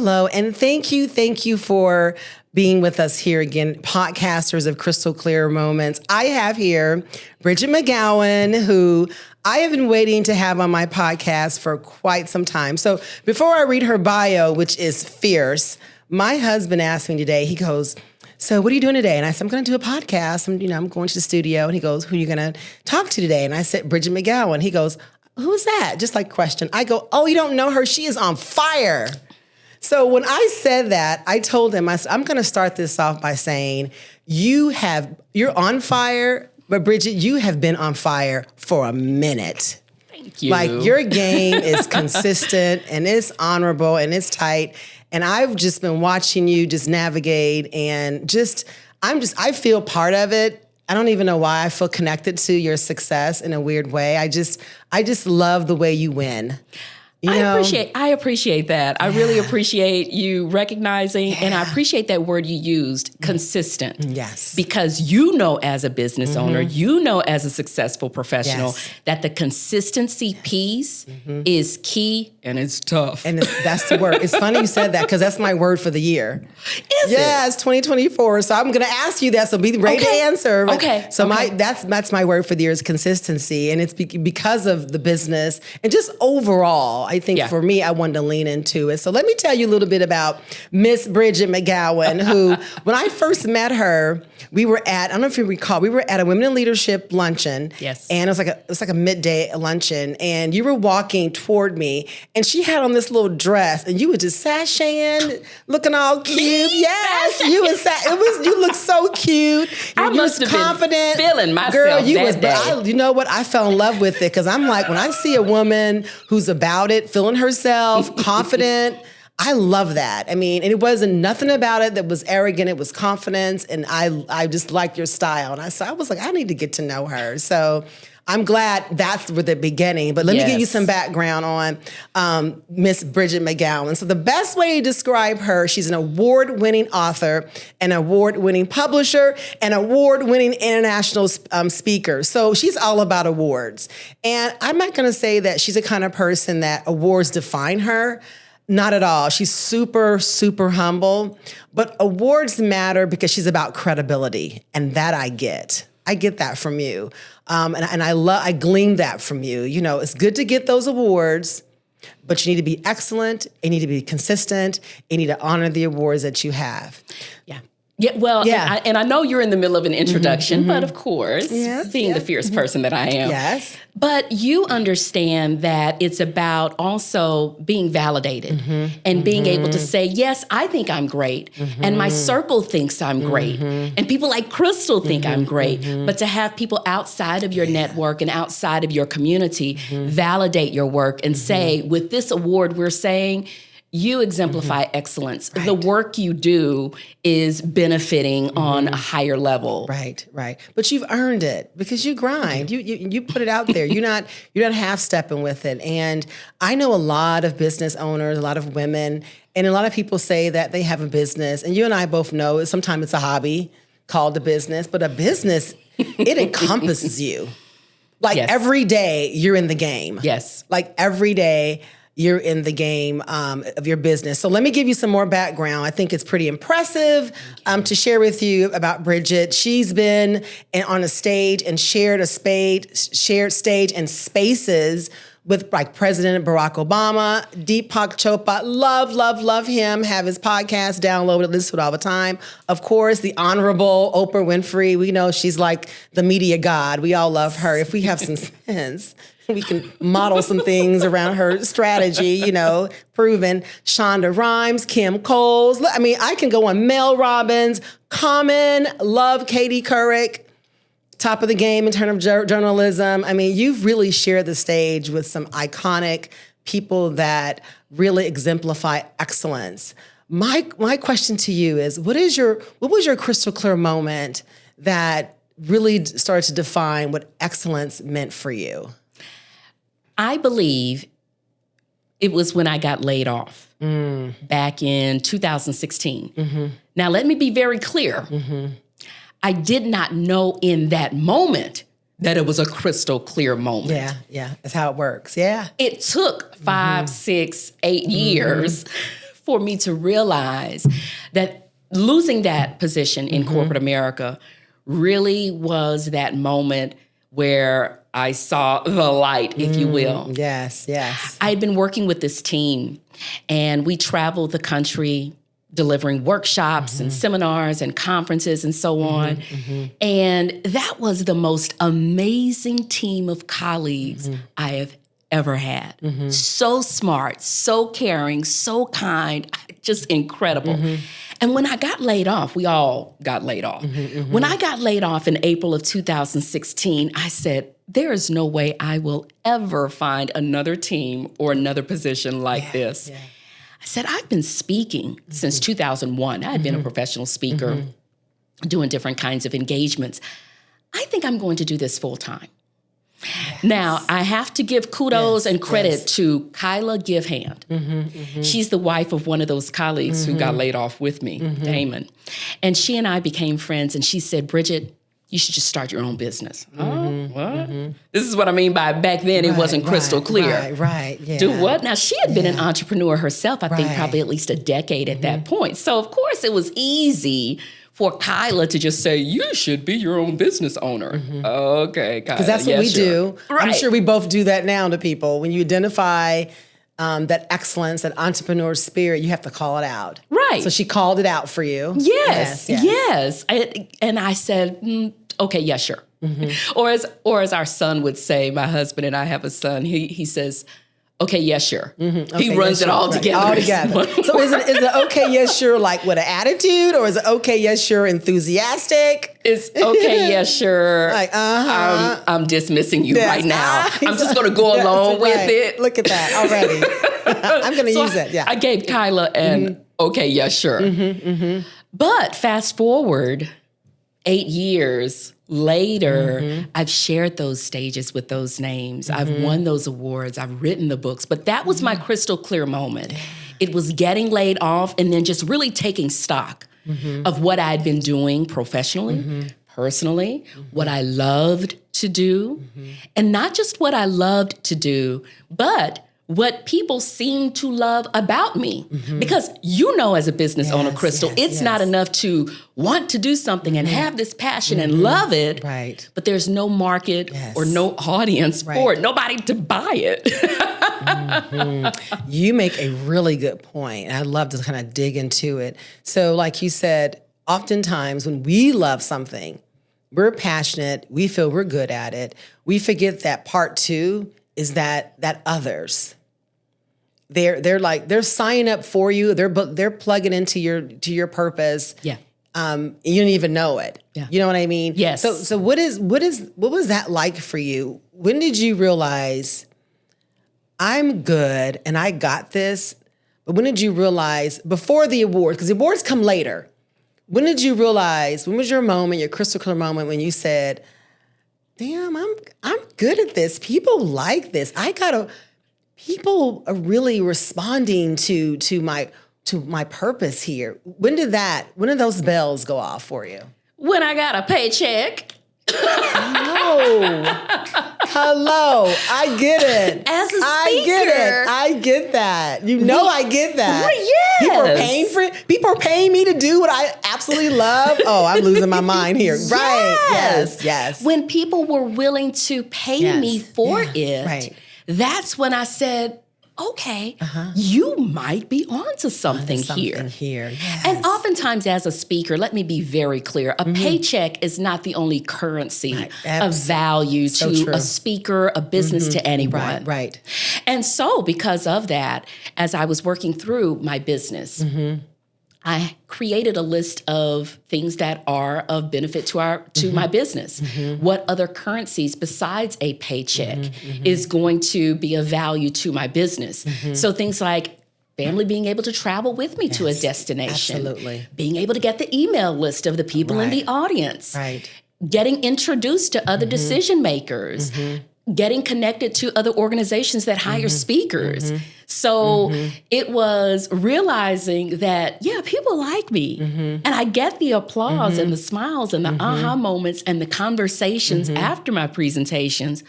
Hello, and thank you for being with us here again, podcasters of Crystal Clear Moments. I have here Bridgett McGowan, who I have been waiting to have on my podcast for quite some time. So before I read her bio, which is fierce, my husband asked me today, he goes, so what are you doing today? And I said, I'm going to do a podcast. I'm going to the studio. And he goes, who are you going to talk to today? And I said, Bridgett McGowan. He goes, who's that? Just like question. I go, oh, you don't know her? She is on fire. So when I said that, I told him, I said, I'm going to start this off by saying, you're on fire, but Bridgett, you have been on fire for a minute. Thank you. Like your game is consistent and it's honorable and it's tight. And I've just been watching you just navigate and I feel part of it. I don't even know why I feel connected to your success in a weird way. I just love the way you win. I appreciate that. I really appreciate you recognizing, and I appreciate that word you used, consistent. Yes. Because as a business owner, as a successful professional, that the consistency piece is key and it's tough. And that's the word. It's funny you said that because that's my word for the year. Is it? Yeah, it's 2024. So I'm going to ask you that. So be ready to answer. Okay. So that's my word for the year is consistency. And it's because of the business and just overall, I think for me, I wanted to lean into it. So let me tell you a little bit about Miss Bridgett McGowan, who, when I first met her, we were at, I don't know if you recall, we were at a Women in Leadership luncheon. Yes. And it was like a midday luncheon. And you were walking toward me, and she had on this little dress, and you were just sashaying, looking all cute. Yes, you looked so cute. I must have confident. Been feeling myself. Girl, you know what? I fell in love with it because I'm like, when I see a woman who's about it, feeling herself, confident, I love that. I mean, and it wasn't nothing about it that was arrogant. It was confidence, and I just liked your style. And I was like, I need to get to know her. So I'm glad that's the beginning. But let me give you some background on Miss Bridgett McGowan. So the best way to describe her, she's an award-winning author, an award-winning publisher, an award-winning international speaker. So she's all about awards. And I'm not going to say that she's the kind of person that awards define her. Not at all. She's super, super humble. But awards matter because she's about credibility. And that I get. I get that from you. And I glean that from you. It's good to get those awards, but you need to be excellent. You need to be consistent. You need to honor the awards that you have. Yeah. Yeah, well, and I know you're in the middle of an introduction, but of course, being the fierce person that I am. Yes. But you understand that it's about also being validated and being able to say, yes, I think I'm great, and my circle thinks I'm great, and people like Crystal think I'm great, but to have people outside of your network and outside of your community validate your work and say, with this award, we're saying, you exemplify excellence. Right. The work you do is benefiting on a higher level. Right. But you've earned it because you grind. You put it out there. You're not half-stepping with it. And I know a lot of business owners, a lot of women, and a lot of people say that they have a business. And you and I both know sometimes it's a hobby called a business, but a business, it encompasses you. Like every day you're in the game. Yes. Like every day you're in the game of your business. So let me give you some more background. I think it's pretty impressive to share with you about Bridgett. She's been on a stage and shared stage and spaces with like President Barack Obama, Deepak Chopra. Love him. Have his podcast downloaded, listen to it all the time. Of course, the Honorable Oprah Winfrey. We know she's like the media god. We all love her. If we have some sense, we can model some things around her strategy, proven. Shonda Rhimes, Kim Coles. I mean, I can go on. Mel Robbins, Common, love Katie Couric. Top of the game in terms of journalism. I mean, you've really shared the stage with some iconic people that really exemplify excellence. My question to you is, what was your crystal clear moment that really started to define what excellence meant for you? I believe it was when I got laid off back in 2016. Now, let me be very clear. I did not know in that moment that it was a crystal clear moment. Yeah. That's how it works. Yeah. It took 5, 6, 8 years for me to realize that losing that position in corporate America really was that moment where I saw the light, if you will. Yes, yes. I had been working with this team, and we traveled the country delivering workshops and seminars and conferences and so on. And that was the most amazing team of colleagues I have ever had. So smart, so caring, so kind, just incredible. And when I got laid off, we all got laid off. When I got laid off in April of 2016, I said, there is no way I will ever find another team or another position like this. Yeah. I said, I've been speaking since 2001. I had been a professional speaker doing different kinds of engagements. I think I'm going to do this full time. Yes. Now, I have to give kudos and credit to Kyla Givehand. She's the wife of one of those colleagues who got laid off with me, Damon. And she and I became friends, and she said, Bridgett, you should just start your own business. Oh, what? This is what I mean by back then it wasn't crystal clear. Right. Yeah. Do what? Now, she had been an entrepreneur herself, I think probably at least a decade at that point. So, of course, it was easy for Kyla to just say, you should be your own business owner. Okay, Kyla. Because that's what we do. Right. I'm sure we both do that now to people. When you identify that excellence, that entrepreneur spirit, you have to call it out. Right. So she called it out for you. Yes. And I said, okay, yeah, sure. Or as our son would say, my husband and I have a son, he says, okay, yeah, sure. Okay, he runs it all together. All together. So is it okay, yes, sure, like with an attitude, or is it okay, yes, sure, enthusiastic? It's okay, yeah, sure. Like, I'm dismissing you right now. I'm just going to go along with it. Look at that already. I'm going to use it. Yeah. I gave Kyla an okay, yeah, sure. But fast forward 8 years later, I've shared those stages with those names. I've won those awards. I've written the books. But that was my crystal clear moment. It was getting laid off and then just really taking stock of what I'd been doing professionally, personally, what I loved to do. And not just what I loved to do, but what people seem to love about me. Because you know, as a business owner, Crystal, it's not enough to want to do something and have this passion and love it, but there's no market or no audience for it, nobody to buy it. You make a really good point, and I'd love to kind of dig into it. So like you said, oftentimes when we love something, we're passionate, we feel we're good at it, we forget that part two is that others, they're signing up for you. They're plugging into your purpose. Yeah. You don't even know it. Yeah. You know what I mean? Yes. So what was that like for you? When did you realize I'm good and I got this? But when did you realize before the awards? Because the awards come later. When did you realize? When was your moment, your crystal clear moment, when you said, damn, I'm good at this. People like this. People are really responding to my purpose here. When did those bells go off for you? When I got a paycheck. Hello. I get it. As a speaker. I get that. I get that. Yes. People are paying me to do what I absolutely love. Oh, I'm losing my mind here. Right. Yes. When people were willing to pay me for it, that's when I said, okay, you might be onto something here. Yes. And oftentimes as a speaker, let me be very clear, a paycheck is not the only currency of value to a speaker, a business, to anyone. Right. And so because of that, as I was working through my business, I created a list of things that are of benefit to my business. What other currencies besides a paycheck is going to be of value to my business? So things like family being able to travel with me to a destination. Absolutely. Being able to get the email list of the people in the audience. Getting introduced to other decision makers. Getting connected to other organizations that hire speakers. So it was realizing that, people like me. And I get the applause and the smiles and the aha moments and the conversations after my presentations.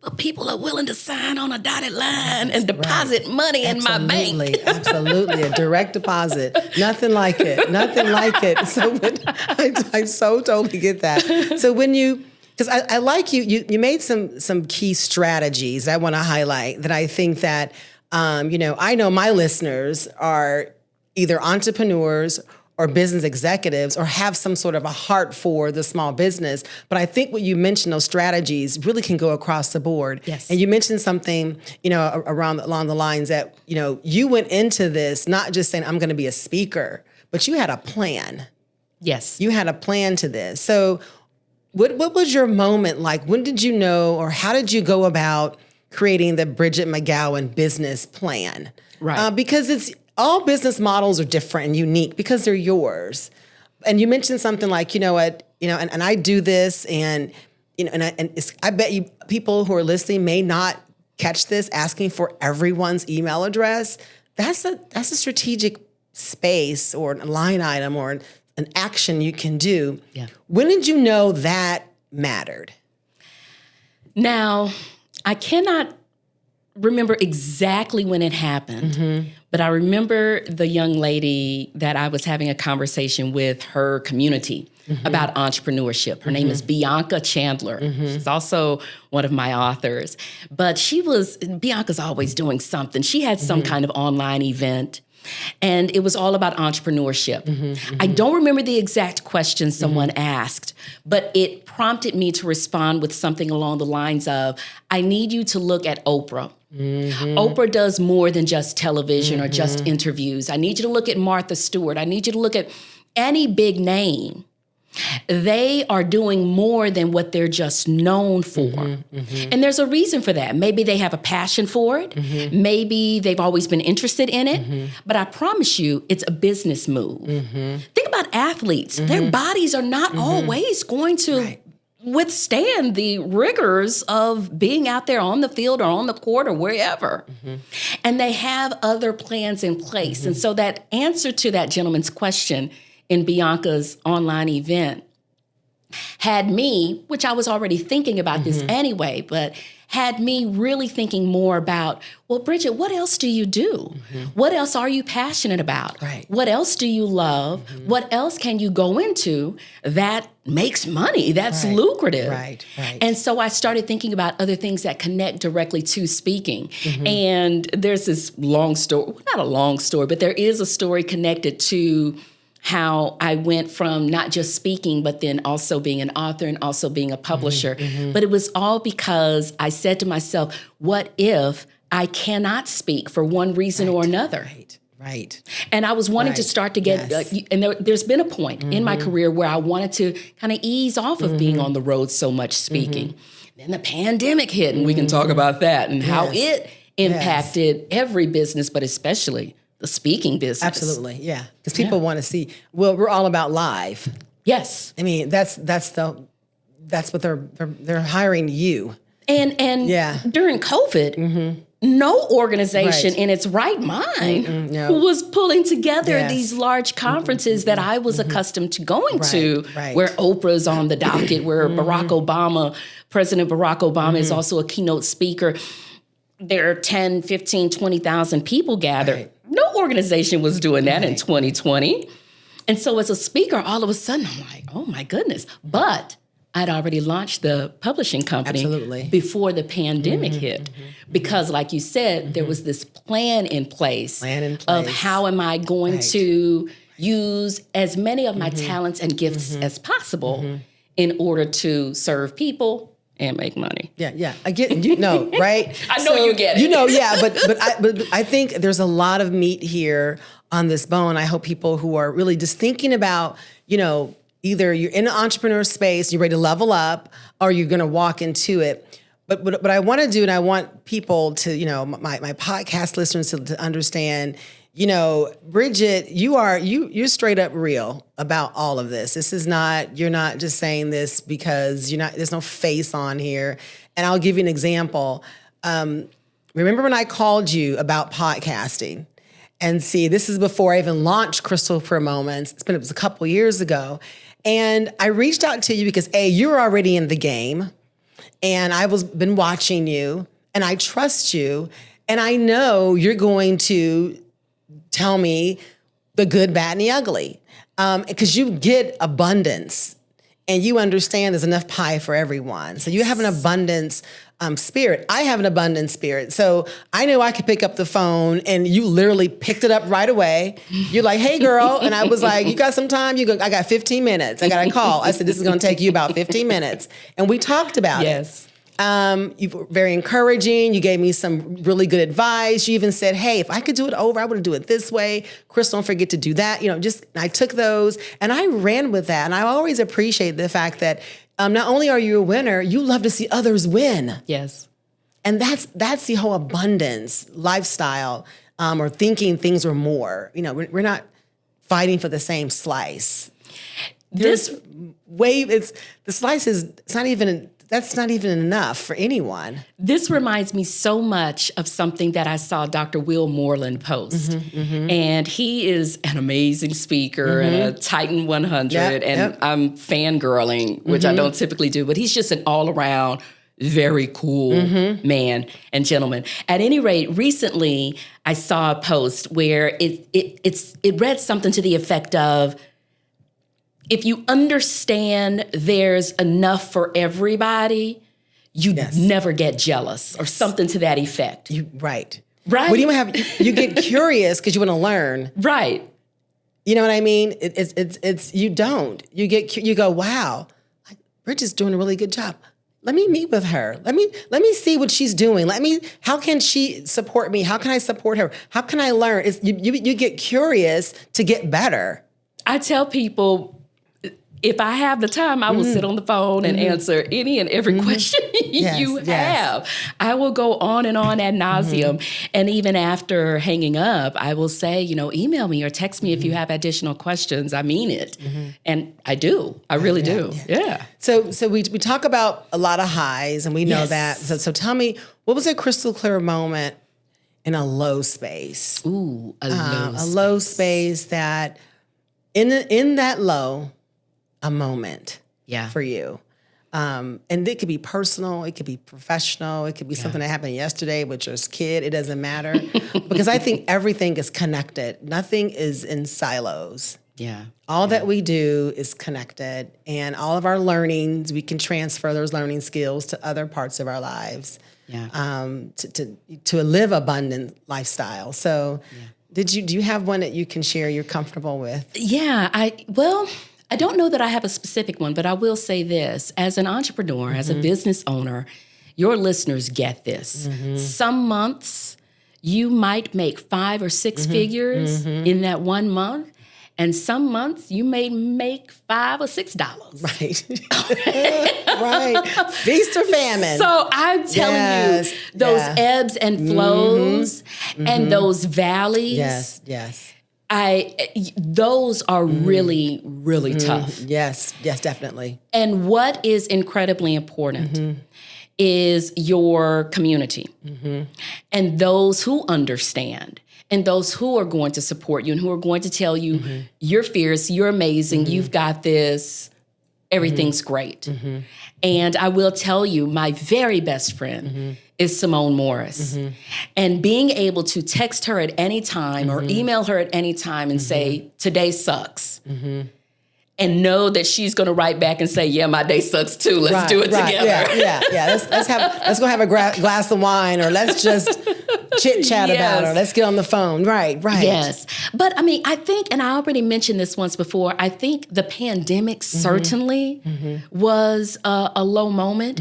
but people are willing to sign on a dotted line and deposit money in my bank. Absolutely. A direct deposit. Nothing like it. Nothing like it. So I so totally get that. So when because I like you made some key strategies that I want to highlight that I think that, I know my listeners are either entrepreneurs or business executives or have some sort of a heart for the small business. But I think what you mentioned, those strategies really can go across the board. Yes. And you mentioned something, along the lines that, you went into this not just saying, I'm going to be a speaker, but you had a plan. Yes. You had a plan to this. So what was your moment like? When did you know, or how did you go about creating the Bridgett McGowan business plan? Right. Because all business models are different and unique because they're yours. And you mentioned something like, and I do this, and I bet you people who are listening may not catch this, asking for everyone's email address. That's a strategic space or a line item or an action you can do. Yeah. When did you know that mattered? Now, I cannot remember exactly when it happened, but I remember the young lady that I was having a conversation with, her community about entrepreneurship. Her name is Bianca Chandler. She's also one of my authors. But Bianca's always doing something. She had some kind of online event, and it was all about entrepreneurship. I don't remember the exact question someone asked, but it prompted me to respond with something along the lines of, I need you to look at Oprah. Oprah does more than just television or just interviews. I need you to look at Martha Stewart. I need you to look at any big name. They are doing more than what they're just known for. And there's a reason for that. Maybe they have a passion for it. Maybe they've always been interested in it. But I promise you, it's a business move. Think about athletes. Their bodies are not always going to withstand the rigors of being out there on the field or on the court or wherever. And they have other plans in place. And so that answer to that gentleman's question in Bianca's online event had me, which I was already thinking about this anyway, but had me really thinking more about, well, Bridgett, what else do you do? What else are you passionate about? Right. What else do you love? What else can you go into that makes money, that's lucrative? Right. And so I started thinking about other things that connect directly to speaking. And there's this long story, not a long story, but there is a story connected to how I went from not just speaking, but then also being an author and also being a publisher. But it was all because I said to myself, what if I cannot speak for one reason or another? Right. And I was wanting to start to get, and there's been a point in my career where I wanted to kind of ease off of being on the road so much speaking. Then the pandemic hit, and we can talk about that and how it impacted every business, but especially the speaking business. Absolutely, yeah. Because people want to see. Well, we're all about live. Yes. I mean, that's what they're hiring you. And during COVID, no organization in its right mind was pulling together these large conferences that I was accustomed to going to, where Oprah's on the docket, where President Barack Obama is also a keynote speaker. There are 10, 15, 20,000 people gathered. No organization was doing that in 2020. And so as a speaker, all of a sudden, I'm like, oh my goodness. But I'd already launched the publishing company before the pandemic hit. Because like you said, there was this plan in place of how am I going to use as many of my talents and gifts as possible in order to serve people and make money. Yeah. I get, right? I know you get it. But I think there's a lot of meat here on this bone. I hope people who are really just thinking about, either you're in an entrepreneur space, you're ready to level up, or you're going to walk into it. But what I want to do, and I want people to, my podcast listeners to understand, Bridgett, you're straight up real about all of this. This is not, you're not just saying this because there's no face on here. And I'll give you an example. Remember when I called you about podcasting? And see, this is before I even launched Crystal for Moments. It was a couple years ago. And I reached out to you because A, you're already in the game. And been watching you, and I trust you, and I know you're going to tell me the good, bad, and the ugly. Because you get abundance, and you understand there's enough pie for everyone. So you have an abundance spirit. I have an abundance spirit. So I knew I could pick up the phone, and you literally picked it up right away. You're like, hey, girl. And I was like, you got some time? You go, I got 15 minutes. I got a call. I said, this is going to take you about 15 minutes. And we talked about it. You were very encouraging. You gave me some really good advice. You even said, hey, if I could do it over, I would do it this way. Crystal, don't forget to do that. I took those and I ran with that. And I always appreciate the fact that not only are you a winner, you love to see others win. Yes. And that's the whole abundance lifestyle, or thinking things are more. We're not fighting for the same slice. That's not even enough for anyone. This reminds me so much of something that I saw Dr. Will Moreland post. And he is an amazing speaker and a Titan 100. I'm fangirling, which I don't typically do, but he's just an all-around very cool man and gentleman. At any rate, recently I saw a post where it read something to the effect of, if you understand there's enough for everybody, you never get jealous, or something to that effect. Right. What do you get curious because you want to learn. Right. You know what I mean? You don't. You go, wow, Bridget's doing a really good job. Let me meet with her. Let me see what she's doing. How can she support me? How can I support her? How can I learn? You get curious to get better. I tell people, if I have the time, I will sit on the phone and answer any and every question you have. I will go on and on ad nauseum. And even after hanging up, I will say, email me or text me if you have additional questions. I mean it. And I do. I really do. Yeah. So we talk about a lot of highs, and we know that. So tell me, what was a crystal clear moment in a low space? Ooh, a low space that in that low, a moment for you. And it could be personal, it could be professional, it could be something that happened yesterday with your kid. It doesn't matter. Because I think everything is connected. Nothing is in silos. Yeah. All that we do is connected, and all of our learnings, we can transfer those learning skills to other parts of our lives. To live abundant lifestyle. So do you have one that you can share you're comfortable with? Yeah, I don't know that I have a specific one, but I will say this. As an entrepreneur, as a business owner, your listeners get this. Some months you might make 5 or 6 figures in that one month. And some months you may make $5 or $6. Right. Right. Feast or famine. So I'm telling you, those ebbs and flows and those valleys. Yes. Those are really, really tough. Yes, definitely. And what is incredibly important is your community and those who understand and those who are going to support you and who are going to tell you, you're fierce, you're amazing, you've got this, everything's great. And I will tell you, my very best friend is Simone Morris. And being able to text her at any time or email her at any time and say, today sucks. And know that she's going to write back and say, yeah, my day sucks too. Let's do it together. Yeah. Let's go have a glass of wine, or let's just chit chat about it. Let's get on the phone. Right. Yes. But I mean, I think, and I already mentioned this once before, I think the pandemic certainly was a low moment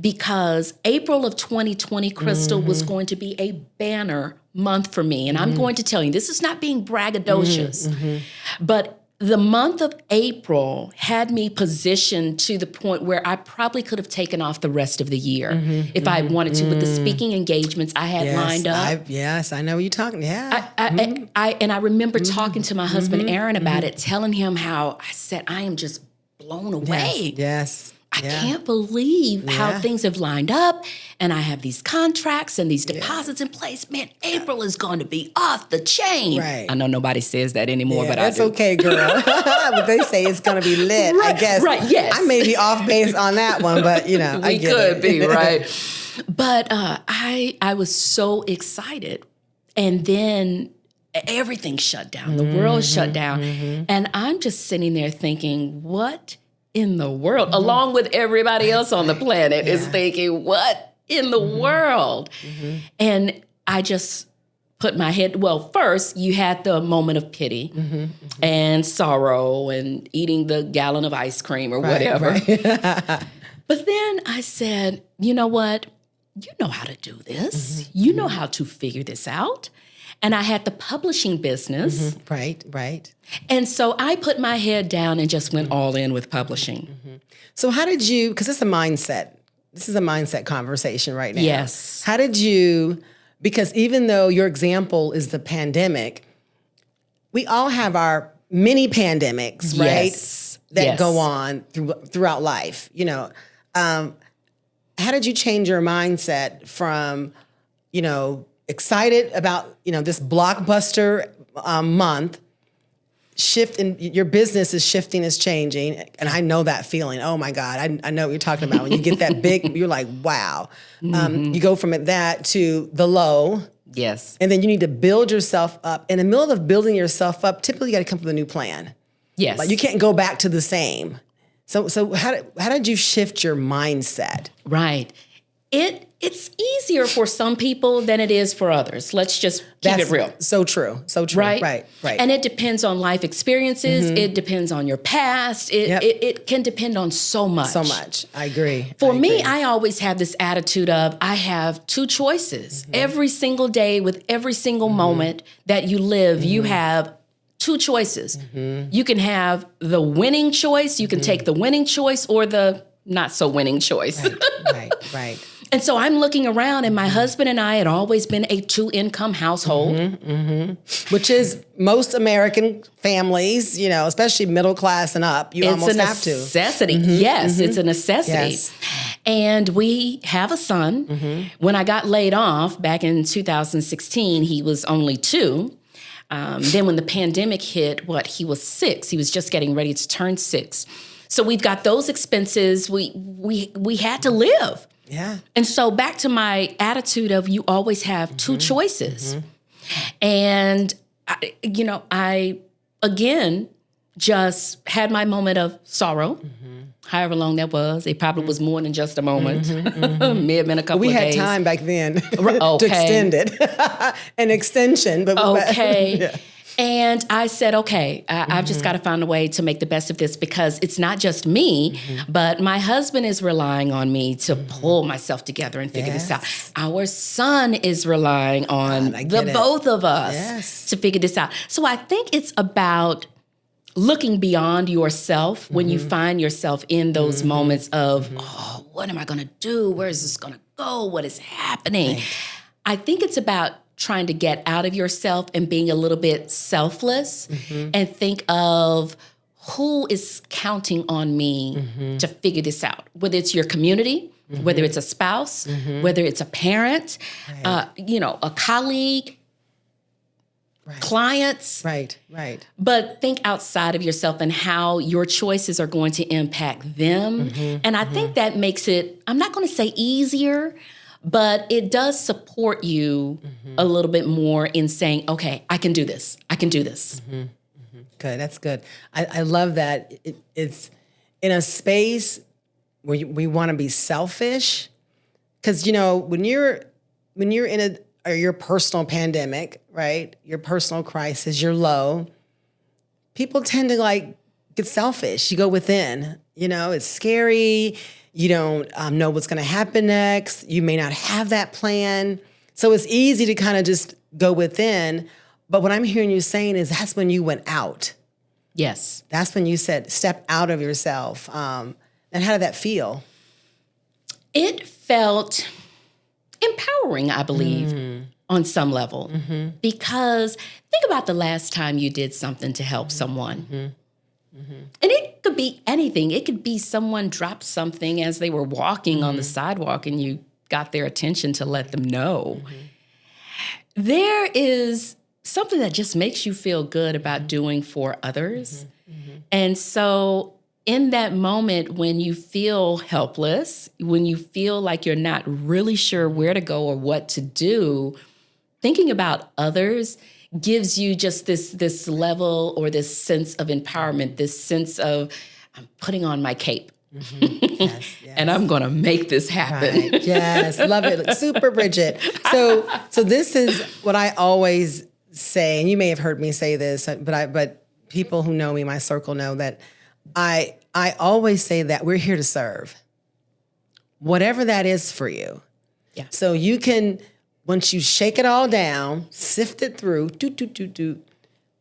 because April of 2020, Crystal, was going to be a banner month for me. And I'm going to tell you, this is not being braggadocious, but the month of April had me positioned to the point where I probably could have taken off the rest of the year if I wanted to, with the speaking engagements I had lined up. I know what you're talking. Yeah. I remember talking to my husband, Aaron, about it, telling him how I said, I am just blown away. Yes. I can't believe how things have lined up. And I have these contracts and these deposits in place. Man, April is going to be off the chain. Right. I know nobody says that anymore, but that's I do. okay, girl. But they say it's going to be lit, I guess. Right, yes. I may be off base on that one, but, We I get could it. be, right? But I was so excited. And then everything shut down. The world shut down. And I'm just sitting there thinking, what in the world? Along with everybody else on the planet is thinking, what in the world? And I just put my head, well, first you had the moment of pity and sorrow and eating the gallon of ice cream or whatever. Right. But then I said, you know what? You know how to do this. You know how to figure this out. And I had the publishing business. Right. And so I put my head down and just went all in with publishing. So how did you, because it's a mindset. This is a mindset conversation right now. Yes. How did you, because even though your example is the pandemic, we all have our mini pandemics, right? Yes. That go on throughout life. How did you change your mindset from, excited about, this blockbuster month, shift in your business is shifting, is changing. And I know that feeling. Oh my God, I know what you're talking about. When you get that big, you're like, wow. You go from that to the low. Yes. And then you need to build yourself up. In the middle of building yourself up, typically you got to come up with a new plan. Yes. Like you can't go back to the same. So how did you shift your mindset? Right. It's easier for some people than it is for others. Let's just keep it real. So true. Right. And it depends on life experiences. It depends on your past. It can depend on so much. I agree. For me, I always have this attitude of I have two choices. Every single day with every single moment that you live, you have two choices. You can have the winning choice. You can take the winning choice or the not so winning choice. Right. And so I'm looking around, and my husband and I had always been a two-income household. Which is most American families, especially middle class and up, you almost have to. It's a necessity. Yes, it's a necessity. Yes. And we have a son. When I got laid off back in 2016, he was only 2. Then when the pandemic hit, he was 6. He was just getting ready to turn 6. So we've got those expenses. We had to live. Yeah. And so back to my attitude of you always have two choices. And, I, again, just had my moment of sorrow, however long that was. It probably was more than just a moment. May have been a couple of days. We had time back then to extend it. An extension. But okay. And I said, okay, I've just got to find a way to make the best of this because it's not just me, but my husband is relying on me to pull myself together and figure this out. Our son is relying on both of us to figure this out. So I think it's about looking beyond yourself when you find yourself in those moments of, oh, what am I going to do? Where is this going to go? What is happening? Right. I think it's about trying to get out of yourself and being a little bit selfless and think of who is counting on me to figure this out, whether it's your community, whether it's a spouse, whether it's a parent, a colleague, clients. Right. But think outside of yourself and how your choices are going to impact them. And I think that makes it, I'm not going to say easier, but it does support you a little bit more in saying, okay, I can do this. Good. That's good. I love that. It's in a space where we want to be selfish. Because, when you're in your personal pandemic, right? Your personal crisis, you're low. People tend to get selfish. You go within, it's scary. You don't know what's going to happen next. You may not have that plan. So it's easy to kind of just go within. But what I'm hearing you saying is that's when you went out. Yes. That's when you said, step out of yourself. And how did that feel? It felt empowering, I believe, on some level. Because think about the last time you did something to help someone. And could be anything. It could be someone dropped something as they were walking on the sidewalk and you got their attention to let them know. There is something that just makes you feel good about doing for others. And so in that moment when you feel helpless, when you feel like you're not really sure where to go or what to do, thinking about others gives you just this level or this sense of empowerment, this sense of, I'm putting on my cape. Yes. And I'm going to make this happen. Right. Yes, love it. Super Bridgett. So this is what I always say, and you may have heard me say this, but people who know me, my circle, know that I always say that we're here to serve, whatever that is for you. Yeah. So you can, once you shake it all down, sift it through,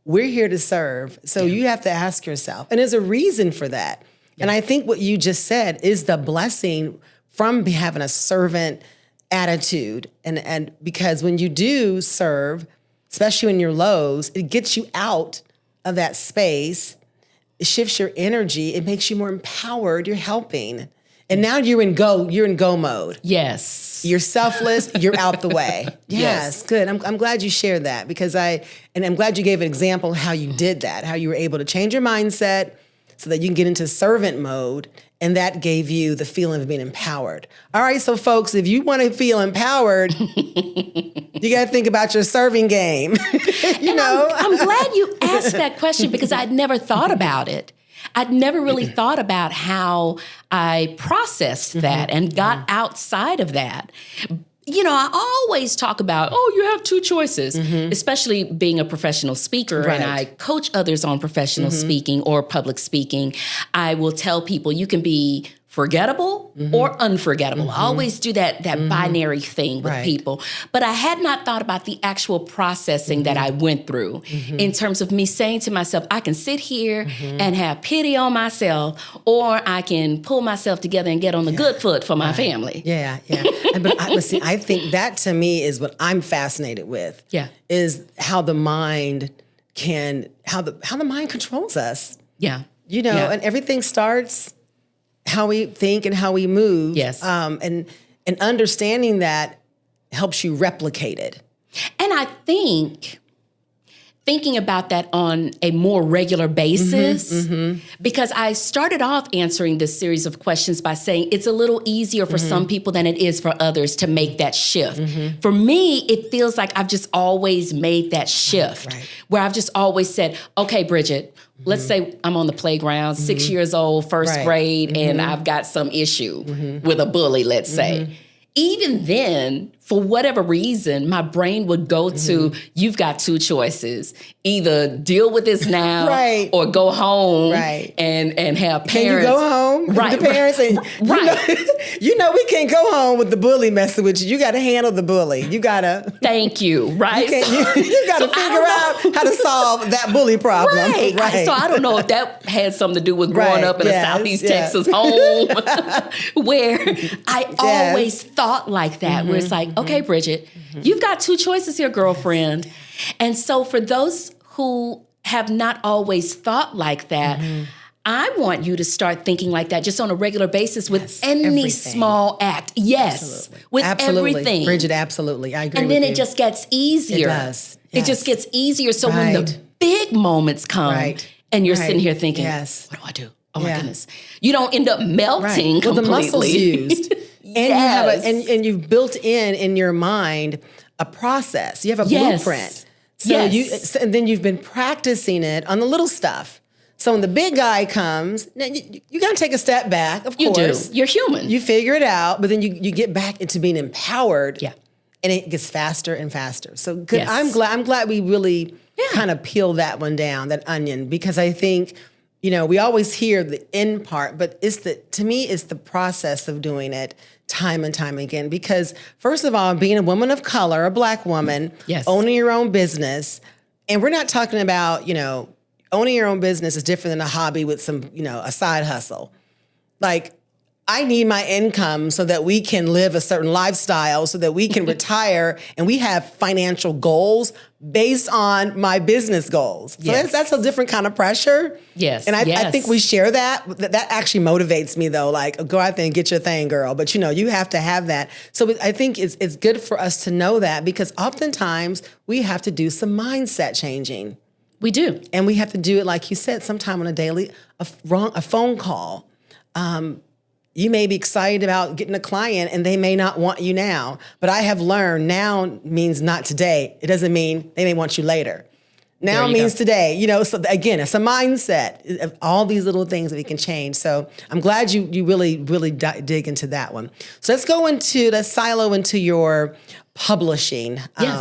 we're here to serve. So you have to ask yourself, and there's a reason for that. Yeah. And I think what you just said is the blessing from having a servant attitude. And because when you do serve, especially in your lows, it gets you out of that space. It shifts your energy. It makes you more empowered. You're helping. And now you're in go mode. Yes. You're selfless. You're out the way. Yes. Good. I'm glad you shared that because I'm glad you gave an example of how you did that, how you were able to change your mindset so that you can get into servant mode. And that gave you the feeling of being empowered. All right. So folks, if you want to feel empowered, you got to think about your serving game. I'm glad you asked that question because I'd never thought about it. I'd never really thought about how I processed that and got outside of that. I always talk about, you have two choices, especially being a professional speaker. Right. And I coach others on professional speaking or public speaking. I will tell people you can be forgettable or unforgettable. I always do that binary thing with people. But I had not thought about the actual processing that I went through in terms of me saying to myself, I can sit here and have pity on myself, or I can pull myself together and get on the good foot for my family. Yeah. But see, I think that to me is what I'm fascinated with. Yeah. Is how the mind how the mind controls us. Yeah. And everything starts how we think and how we move. Yes. And understanding that helps you replicate it. And I think thinking about that on a more regular basis, because I started off answering this series of questions by saying it's a little easier for some people than it is for others to make that shift. For me, it feels like I've just always made that shift where I've just always said, okay, Bridgett, let's say I'm on the playground, 6 years old, first grade, and I've got some issue with a bully, let's say. Even then, for whatever reason, my brain would go to, you've got two choices. Either deal with this now or go home and have parents. Can you go home with the parents? And we can't go home with the bully messing with you. You got to handle the bully. You got to. Thank you, right? You got to figure out how to solve that bully problem. Right. So I don't know if that had something to do with growing up in a Southeast Texas home where I always thought like that, where it's like, okay, Bridgett, you've got two choices here, girlfriend. And so for those who have not always thought like that, I want you to start thinking like that just on a regular basis with any small act. Yes, with everything. Bridgett, absolutely. I agree and with you. then it just gets easier. It does. It just gets easier. So when the big moments come and you're sitting here thinking, what do I do? Oh my goodness. You don't end up melting completely. Well, the muscle's used. And you've built in your mind a process. You have a blueprint. So and then you've been practicing it on the little stuff. So when the big guy comes, you got to take a step back, of course. You do. You're human. You figure it out, but then you get back into being empowered. Yeah. And it gets faster and faster. So good. Yes. I'm glad we really kind of peel that one down, that onion, because I think, we always hear the end part, but to me, it's the process of doing it time and time again. Because first of all, being a woman of color, a Black woman, owning your own business, and we're not talking about, owning your own business is different than a hobby with some, a side hustle. Like, I need my income so that we can live a certain lifestyle, so that we can retire, and we have financial goals based on my business goals. So that's a different kind of pressure. Yes. And I think we share that. That actually motivates me though. Like, go out there and get your thing, girl. But you have to have that. So I think it's good for us to know that, because oftentimes we have to do some mindset changing. We do. And we have to do it, like you said, sometime on a phone call. You may be excited about getting a client and they may not want you now. But I have learned now means not today. It doesn't mean they may want you later. Now means today. So again, it's a mindset of all these little things that we can change. So I'm glad you really, really dig into that one. So let's silo into your publishing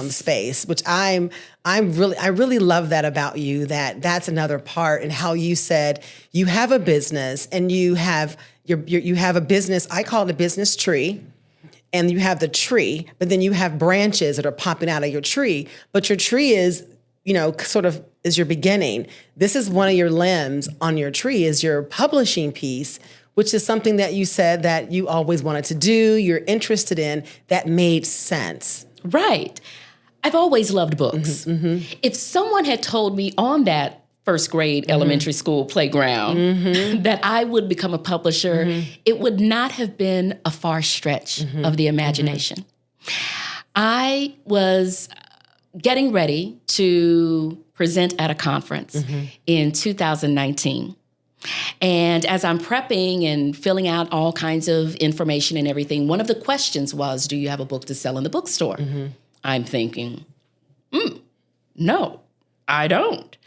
space, which I really love that about you, that's another part, and how you said you have a business and you have a business, I call it a business tree, and you have the tree, but then you have branches that are popping out of your tree, but your tree is, sort of is your beginning. This is one of your limbs on your tree, is your publishing piece, which is something that you said that you always wanted to do, you're interested in, that made sense. Right. I've always loved books. If someone had told me on that first grade elementary school playground that I would become a publisher, it would not have been a far stretch of the imagination. I was getting ready to present at a conference in 2019. And as I'm prepping and filling out all kinds of information and everything, one of the questions was, do you have a book to sell in the bookstore? I'm thinking, no, I don't.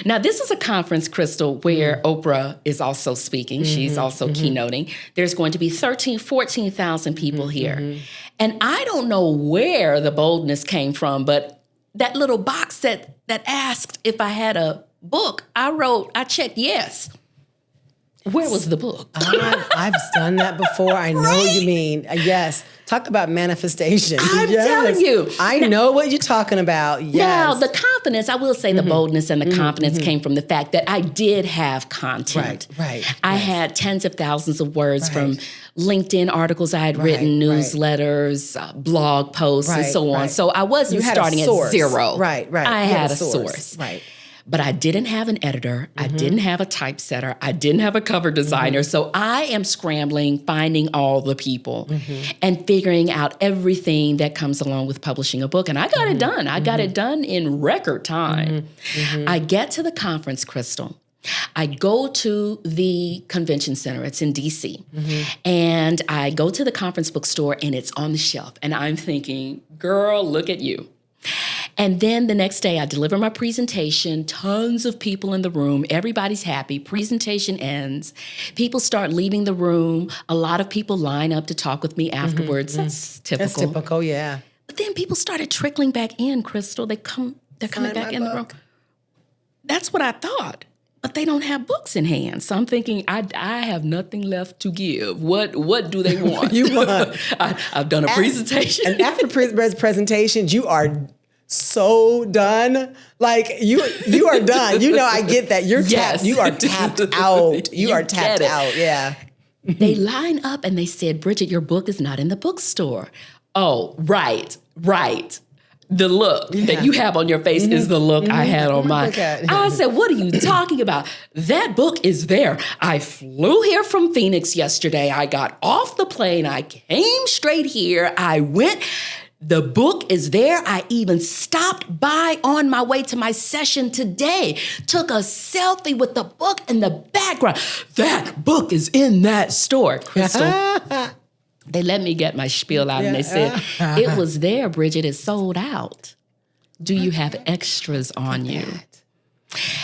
Now, this is a conference, Crystal, where Oprah is also speaking. She's also keynoting. There's going to be 14,000 people here. And I don't know where the boldness came from, but that little box that asked if I had a book, I checked yes. Where was the book? I've done that before. I know what you mean. Yes. Talk about manifestation. I'm telling you. I know what you're talking about. Yes. Now, the confidence, I will say the boldness and the confidence came from the fact that I did have content. Right. I had tens of thousands of words from LinkedIn articles I had written, newsletters, blog posts, and so on. So I wasn't starting at zero. Right. I had a source. Right. But I didn't have an editor. I didn't have a typesetter. I didn't have a cover designer. So I am scrambling, finding all the people and figuring out everything that comes along with publishing a book. And I got it done. I got it done in record time. I get to the conference, Crystal. I go to the convention center. It's in D.C. And I go to the conference bookstore and it's on the shelf. And I'm thinking, girl, look at you. And then the next day, I deliver my presentation, tons of people in the room, everybody's happy, presentation ends, people start leaving the room, a lot of people line up to talk with me afterwards. That's typical. That's typical, yeah. But then people started trickling back in, Crystal. They're coming back in the room. That's what I thought. But they don't have books in hand. So I'm thinking, I have nothing left to give. What do they want? You want? I've done a presentation. And after presentations, you are so done. Like you are done. I get that. Tapped. You are tapped out. You are tapped out. Yeah. They line up and they said, Bridgett, your book is not in the bookstore. Oh, right. The look that you have on your face is the look I had on mine. I said, what are you talking about? That book is there. I flew here from Phoenix yesterday. I got off the plane. I came straight here. I went. The book is there. I even stopped by on my way to my session today. Took a selfie with the book in the background. That book is in that store, Crystal. They let me get my spiel out and they said, it was there, Bridgett, it's sold out. Do you have extras on you?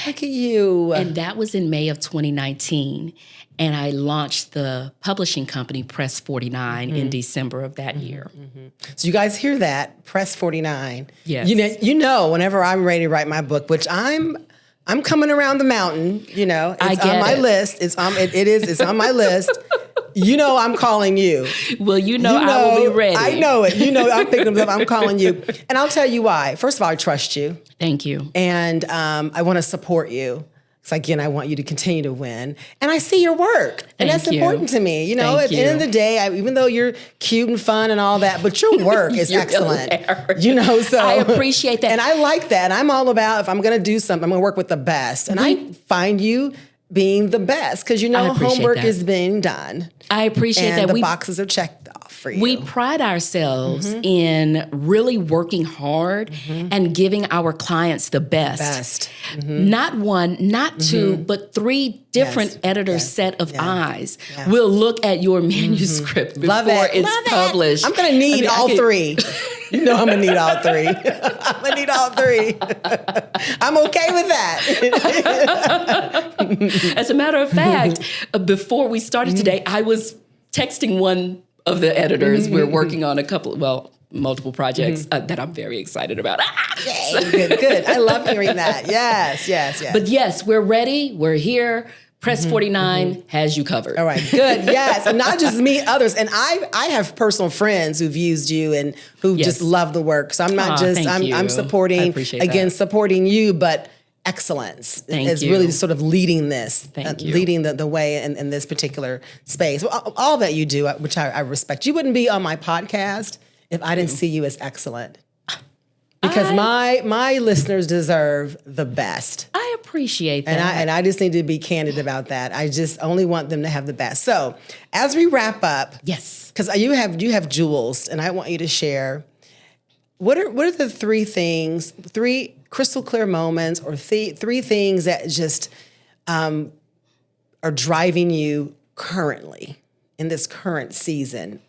Look at you. And that was in May of 2019. And I launched the publishing company, Press 49, in December of that year. So you guys hear that? Press 49. Yes. Whenever I'm ready to write my book, which I'm coming around the mountain, it's on my list. It's on my list. I'm calling you. Well, I will be ready. I know it. I'm picking them up. I'm calling you. And I'll tell you why. First of all, I trust you. Thank you. And I want to support you. Because again, I want you to continue to win. And I see your work. And that's important to me. You know, at the end of the day, even though you're cute and fun and all that, but your work is excellent. You know, so I appreciate that. And I like that. And I'm all about, if I'm going to do something, I'm going to work with the best. And I find you being the best because, you know, homework is being done. I appreciate and that. the boxes are checked off for you. We pride ourselves in really working hard and giving our clients the best. Not one, not two, but three different editors' set of eyes. We'll look at your manuscript before it's published. I'm going to need all three. You know I'm going to need all three. I'm going to need all three. I'm okay with that. As a matter of fact, before we started today, I was texting one of the editors. We're working on multiple projects that I'm very excited about. Yay, good. I love hearing that. Yes. But yes, we're ready. We're here. Press 49 has you covered. All right, good. Yes, and not just me, others. And I have personal friends who've used you and who just love the work. So I'm not I'm supporting, supporting you, but excellence is really sort of leading this, leading the way in this particular space. Well, all that you do, which I respect. You wouldn't be on my podcast if I didn't see you as excellent. Because my listeners deserve the best. I appreciate that. And I just need to be candid about that. I just only want them to have the best. So as we wrap up, because you have jewels, and I want you to share. What are the three crystal clear moments, or three things that just are driving you currently in this current season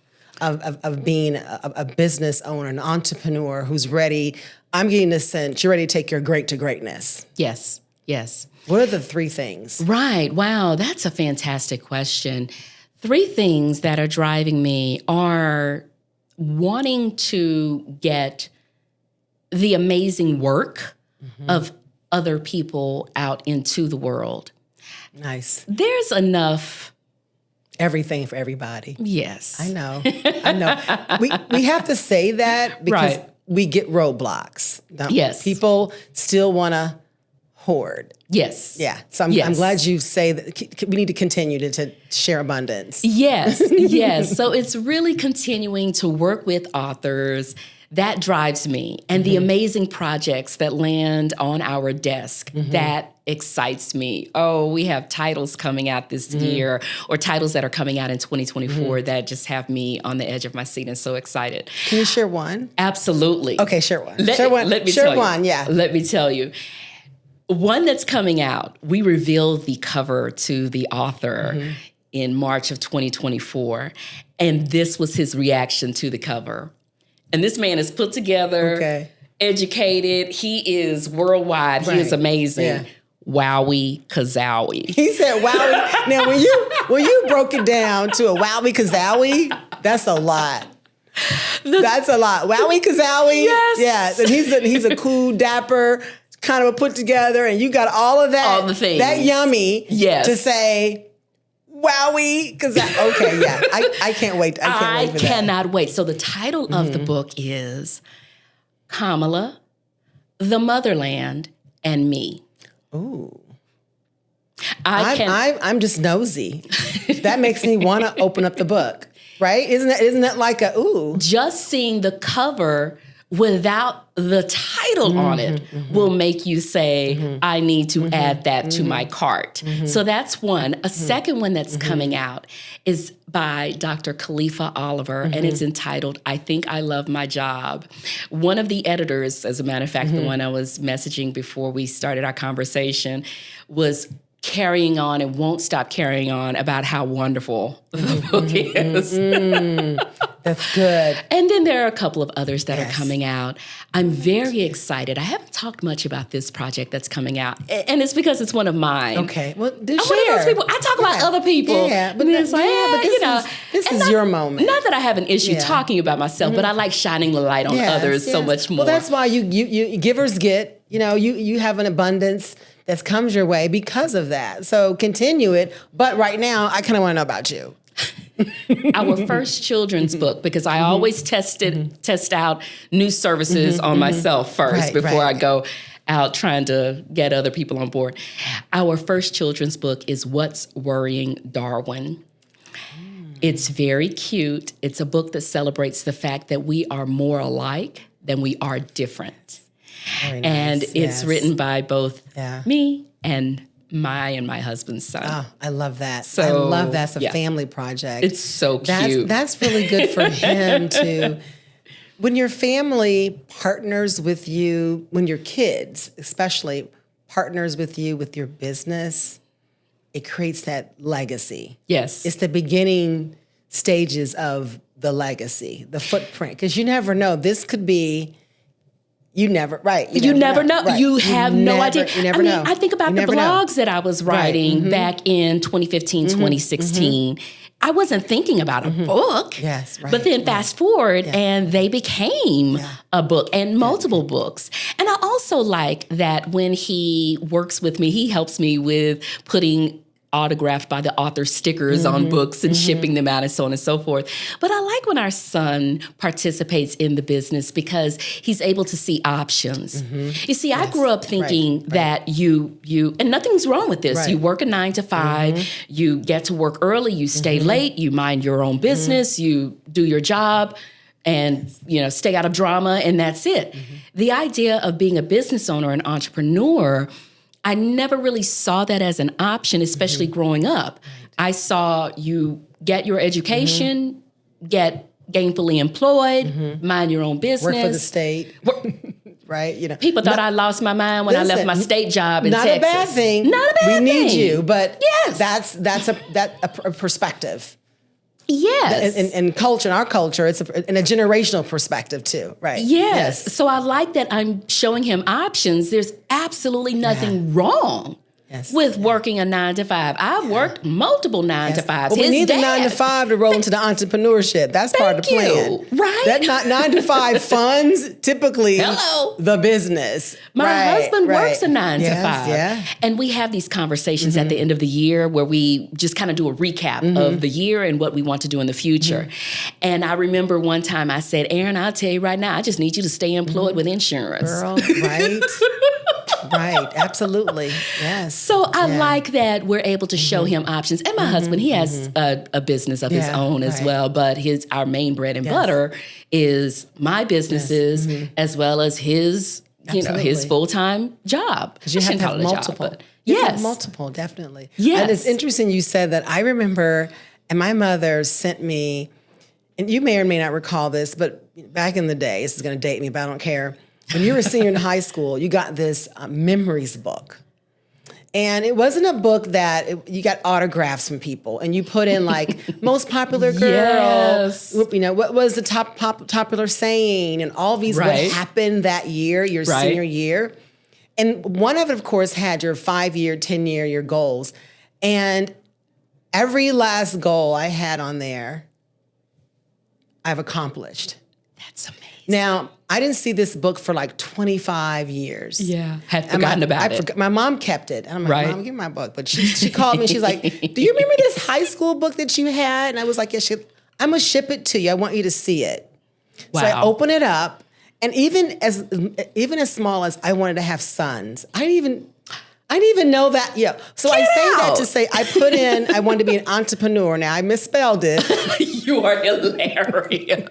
of being a business owner, an entrepreneur who's ready? I'm getting the sense you're ready to take your great to greatness. Yes. What are the three things? Right. Wow. That's a fantastic question. Three things that are driving me are wanting to get the amazing work of other people out into the world. Nice. There's enough. Everything for everybody. Yes. I know. We have to say that because we get roadblocks. Yes. People still want to hoard. Yes. Yeah. So I'm glad you say that we need to continue to share abundance. Yes. So it's really continuing to work with authors. That drives me. And the amazing projects that land on our desk, that excites me. Oh, we have titles coming out this year, or titles that are coming out in 2024 that just have me on the edge of my seat and so excited. Can you share one? Absolutely. Okay, share one. Let me tell you. One that's coming out, we revealed the cover to the author in March of 2024, and this was his reaction to the cover. And this man is put together, educated. He is worldwide. He is amazing. Yeah. Wowie kazowie. He said wowie. Now, when you broke it down to a wowie kazowie, that's a lot. That's a lot. Wowie kazowie. Yes. Yeah. And he's a cool, dapper, kind of a put together, and you got all of that. All the things. That yummy. Yes. To say. Wowie, because I can't wait. I cannot wait. So the title of the book is Kamala, the Motherland, and Me. Ooh. I'm just nosy. That makes me want to open up the book, right? Isn't that like a ooh? Just seeing the cover without the title on it will make you say, I need to add that to my cart. So that's one. A second one that's coming out is by Dr. Khalifa Oliver, and it's entitled, I Think I Love My Job. One of the editors, as a matter of fact, the one I was messaging before we started our conversation, was carrying on and won't stop carrying on about how wonderful the book is. That's good. And then there are a couple of others that are coming out. I'm very excited. I haven't talked much about this project that's coming out, and it's because it's one of mine. Okay, well, I'm one of those people. I talk about other people. Yeah, but it's like, this is your moment. Not that I have an issue talking about myself, but I like shining the light on others so much more. Well, that's why you givers get. You have an abundance that comes your way because of that. So continue it. But right now, I kind of want to know about you. Our first children's book, because I always test out new services on myself first before I go. out trying to get other people on board. Our first children's book is What's Worrying Darwin? It's very cute. It's a book that celebrates the fact that we are more alike than we are different. Very nice. And it's Yes. written by both Yeah. me and my husband's son. Oh, I love that. So, I love that's a yeah. family project. It's so cute. That's really good for him to. When your family partners with you, when your kids especially partners with you with your business, it creates that legacy. Yes. It's the beginning stages of the legacy, the footprint, because you never know. This could be. You never know. Right. You have no idea. You never know. I think about the blogs that I was writing back in 2015, 2016. I wasn't thinking about a book. Yes, right. But then fast forward and they became a book and multiple books. And I also like that when he works with me, he helps me with putting autographed by the author stickers on books and shipping them out and so on and so forth. But I like when our son participates in the business because he's able to see options. You see, I grew up thinking that you, and nothing's wrong with this. Right. You work a 9 to 5, you get to work early, you stay late, you mind your own business, you do your job, and stay out of drama, and that's it. The idea of being a business owner, an entrepreneur, I never really saw that as an option, especially growing up. I saw you get your education, get gainfully employed, mind your own business. Work for the state. Right? People thought I lost my mind when I left my state job in Not Texas. a bad thing. Not a bad thing. We need you, but yes. that's a perspective. Yes. In culture, in our culture, it's in a generational perspective too, right? Yes. So I like that I'm showing him options. There's absolutely nothing wrong with working a 9 to 5. I've worked multiple 9 to 5s. Well, we need the 9 to 5 to roll into the entrepreneurship. That's part of the plan. Right. That 9 to 5 funds typically the business. My husband works a 9 to 5. Yeah. And we have these conversations at the end of the year where we just kind of do a recap of the year and what we want to do in the future. And I remember one time I said, Aaron, I'll tell you right now, I just need you to stay employed with insurance. Girl, right? Right, absolutely. Yes. So I like that we're able to show him options. And my husband, he has a business of his own as well, but our main bread and butter is my businesses as well as his his full-time job. Because you have to have multiple. Multiple, definitely. Yes. And it's interesting you said that. I remember, and my mother sent me, and you may or may not recall this, but back in the day, this is going to date me, but I don't care. When you were a senior in high school, you got this memories book. And it wasn't a book that you got autographs from people, and you put in like most popular girl, what was the top popular saying, and all these what happened that year, your senior year. And one of it, of course, had your 5-year, 10-year, your goals. And every last goal I had on there, I've accomplished. That's amazing. Now, I didn't see this book for like 25 years. Yeah, had forgotten about it. My mom kept it. And I'm like, Mom, give me my book. But she called me. She's like, do you remember this high school book that you had? And I was like, yes, I'm going to ship it to you. I want you to see it. Wow. So I open it up. And even as small as I wanted to have sons, I didn't even know that. Yeah. So I say that to say I put in, I wanted to be an entrepreneur. Now I misspelled it. You are hilarious.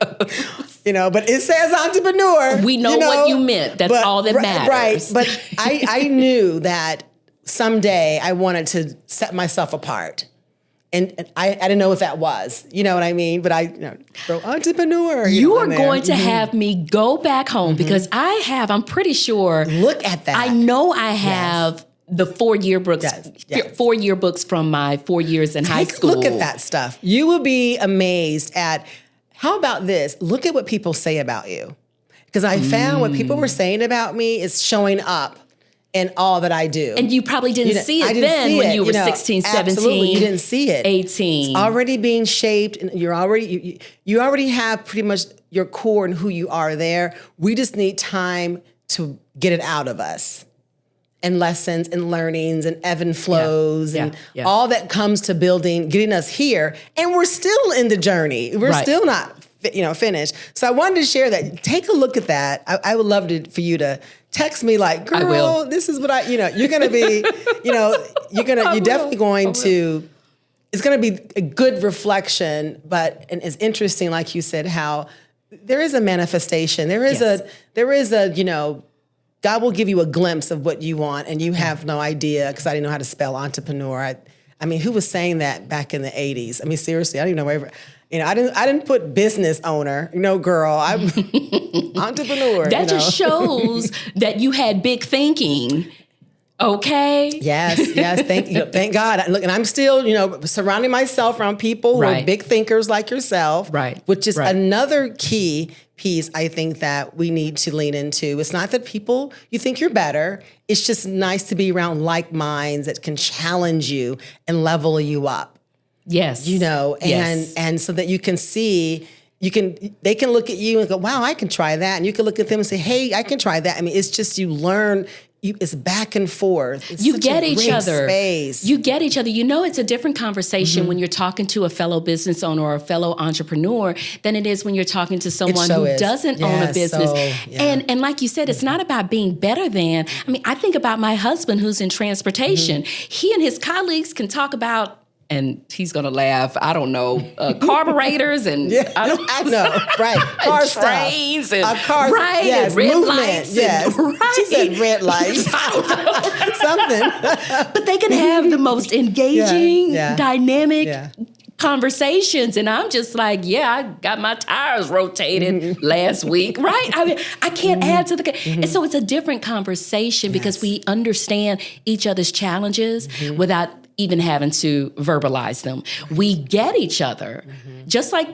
But it says entrepreneur. We know what you meant. That's all that matters. Right. But I knew that someday I wanted to set myself apart. And I didn't know what that was. You know what I mean? But entrepreneur. You are going to have me go back home because I'm pretty sure. Look at that. I know I have the 4 yearbooks, 4 yearbooks from my 4 years in high school. Look at that stuff. You will be amazed at, how about this? Look at what people say about you. Because I found what people were saying about me is showing up in all that I do. And you probably didn't see it then when you were 16, 17. Absolutely, you didn't see it. 18. It's already being shaped, and you already have pretty much your core and who you are there. We just need time to get it out of us. And lessons and learnings and ebb and flows and all that comes to getting us here. And we're still in the journey. We're still not finished. So I wanted to share that. Take a look at that. I would love for you to text me like, girl, I will. this is what you're going to be, you're definitely going to, it's going to be a good reflection, and it's interesting, like you said, how there is a manifestation. There is God will give you a glimpse of what you want, and you have no idea, because I didn't know how to spell entrepreneur. I mean, who was saying that back in the 80s? I mean, seriously, I don't even know where. I didn't put business owner. Girl, I'm entrepreneur. That just shows that you had big thinking. Okay. Yes. Thank God. Look, and I'm still, surrounding myself around people who are big thinkers like yourself. Right. Which is another key piece I think that we need to lean into. It's not that you think you're better. It's just nice to be around like minds that can challenge you and level you up. Yes. And so that you can see, they can look at you and go, wow, I can try that. And you can look at them and say, hey, I can try that. I mean, it's just, you learn, it's back and forth. It's you get each other. Space. You get each other. It's a different conversation when you're talking to a fellow business owner or a fellow entrepreneur than it is when you're talking to someone who doesn't own a business. And like you said, it's not about being better than. I mean, I think about my husband who's in transportation. He and his colleagues can talk about, and he's going to laugh, I don't know, carburetors and I know, right. Car trains stuff. and cars, right, yes, and red movement, lights. Yes. And, right. She said red lights. Something. But they can have the most engaging, dynamic conversations. And I'm just like, I got my tires rotated last week, right? I mean, I can't add to the... And so it's a different conversation because we understand each other's challenges without even having to verbalize them. We get each other, just like,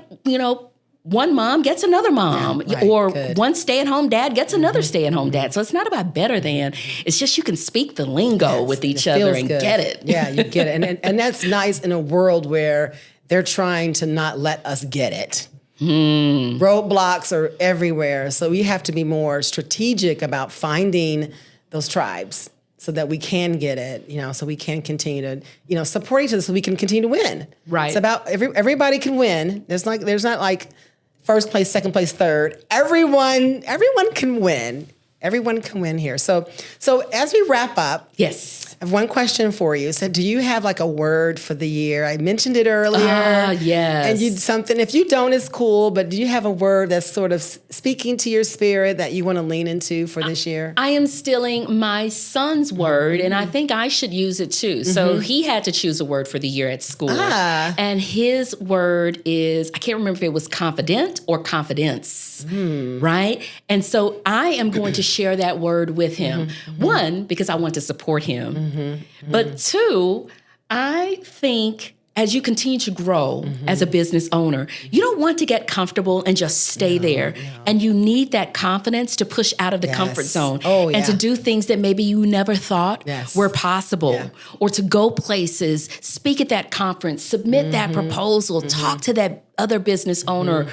one mom gets another mom, or one stay-at-home dad gets another stay-at-home dad. So it's not about better than. It's just you can speak the lingo with each other and get it. Yeah, you get it. And that's nice in a world where they're trying to not let us get it. Roadblocks are everywhere. So we have to be more strategic about finding those tribes, so that we can get it, so we can continue to, support each other, so we can continue to win. Right. It's about everybody can win. There's not like first place, second place, third. Everyone can win. Everyone can win here. So as we wrap up, yes, I have one question for you. So do you have like a word for the year? I mentioned it earlier. Yes. And something, if you don't, it's cool, but do you have a word that's sort of speaking to your spirit that you want to lean into for this year? I am stealing my son's word, and I think I should use it too. So he had to choose a word for the year at school. And his word is, I can't remember if it was confident or confidence, right? And so I am going to share that word with him. One, because I want to support him. But two, I think as you continue to grow as a business owner, you don't want to get comfortable and just stay there. And you need that confidence to push out of the comfort zone and to do things that maybe you never thought were possible, or to go places, speak at that conference, submit that proposal, talk to that other business owner,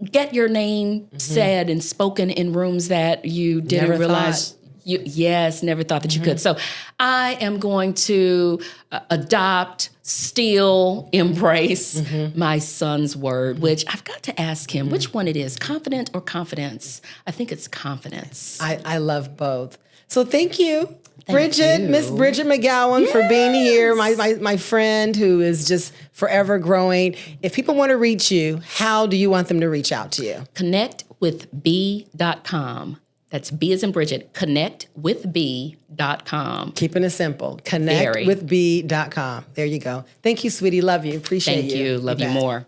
get your name said and spoken in rooms that you didn't realize. Never thought that you could. So I am going to adopt, steal, embrace my son's word, which I've got to ask him which one it is, confident or confidence. I think it's confidence. I love both. So thank you. Miss Bridgett McGowan, for being here, my friend who is just forever growing. If people want to reach you, how do you want them to reach out to you? Connectwithb.com. That's B as in Bridget, connectwithb.com. Keeping it simple. Connectwithb.com. There you go. Thank you, sweetie. Love you. Appreciate you. Thank you. Love you more.